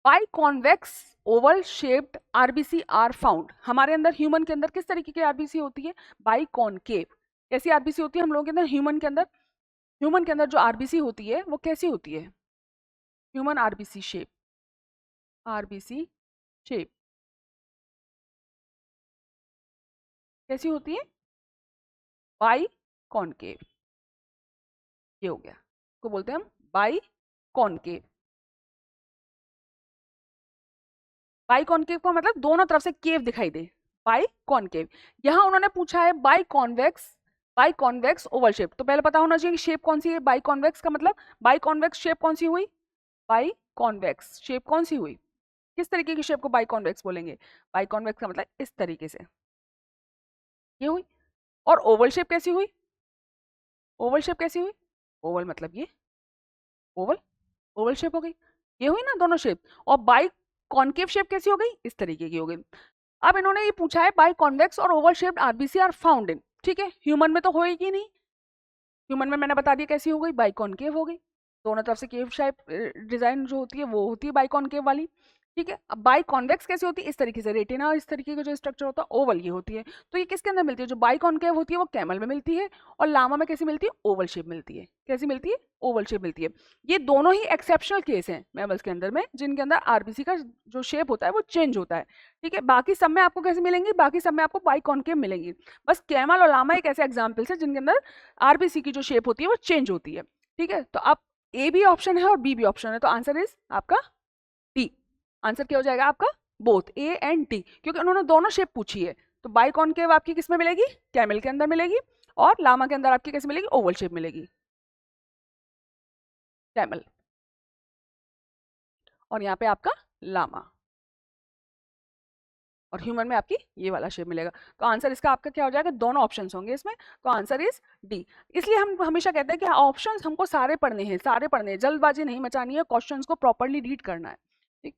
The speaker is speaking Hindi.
By convex oval shaped RBC are found. हमारे अंदर ह्यूमन के अंदर किस तरीके की आरबीसी होती है? By concave. कैसी आरबीसी होती है हम लोगों के अंदर? ह्यूमन के अंदर जो आरबीसी होती है वो कैसी होती है? Human RBC shape, RBC shape कैसी होती है? By concave. ये हो गया, को बोलते हैं हम बाई कॉनकेव। बाई कॉनकेव का मतलब दोनों तरफ से केव दिखाई दे, बाई कॉनकेव। यहां उन्होंने पूछा है बाई कॉन्वेक्स ओवल शेप, तो पहले पता होना चाहिए कि शेप कौन सी है। बाई कॉन्वेक्स का मतलब बाई कॉन्वेक्स शेप कौन सी हुई? बाई कॉन्वेक्स शेप कौन सी हुई? किस तरीके की शेप को बाई कॉन्वेक्स बोलेंगे? बाई कॉन्वेक्स का मतलब इस तरीके से ये हुई। और ओवल शेप कैसी हुई? ओवल शेप कैसी हुई? ओवल मतलब ये ओवल, ओवल शेप हो गई, ये हुई ना दोनों शेप। और बाई कॉन्केव शेप कैसी हो गई? इस तरीके की हो गई। अब इन्होंने ये पूछा है बाई कॉन्वेक्स और oval shaped RBC are found in, ठीक है, ह्यूमन में तो होएगी नहीं। ह्यूमन में मैंने बता दिया कैसी हो गई, बाई कॉन्केव हो गई। दोनों तरफ से केव शेप डिजाइन जो होती है वो होती है बाई कॉन्केव वाली, ठीक है। अब बाई कॉन्वेक्स कैसे होती है? इस तरीके से रेटिना, इस तरीके का जो स्ट्रक्चर होता है ओवल ये होती है। तो ये किसके अंदर मिलती है? जो बाई कॉन्केव होती है वो कैमल में मिलती है, और लामा में कैसी मिलती है? ओवल शेप मिलती है। कैसी मिलती है? ओवल शेप मिलती है। ये दोनों ही एक्सेप्शनल केस हैं मैमल्स के अंदर में, जिनके अंदर आरबीसी का जो शेप होता है वो चेंज होता है, ठीक है। बाकी सब में आपको कैसे मिलेंगी? बाकी सब में आपको बाई कॉन्केव मिलेंगी। बस कैमल और लामा एक ऐसे एग्जाम्पल्स है जिनके अंदर आरबीसी की जो शेप होती है वो चेंज होती है, ठीक है। तो अब ए भी ऑप्शन है और बी भी ऑप्शन है, तो आंसर इज आपका डी। आंसर क्या हो जाएगा आपका? बोथ ए एंड डी, क्योंकि उन्होंने दोनों शेप पूछी है। तो बाई कॉन्केव आपकी किस में मिलेगी? कैमल के अंदर मिलेगी, और लामा के अंदर आपकी कैसे मिलेगी? ओवल शेप मिलेगी, कैमल। और यहाँ पे आपका लामा, और ह्यूमन में आपकी ये वाला शेप मिलेगा। तो आंसर इसका आपका क्या हो जाएगा? दोनों ऑप्शंस होंगे इसमें, तो आंसर इज डी। इसलिए हम हमेशा कहते हैं कि ऑप्शंस हमको सारे पढ़ने हैं, सारे पढ़ने हैं, जल्दबाजी नहीं मचानी है, क्वेश्चंस को प्रॉपर्ली रीड करना है, ठीक।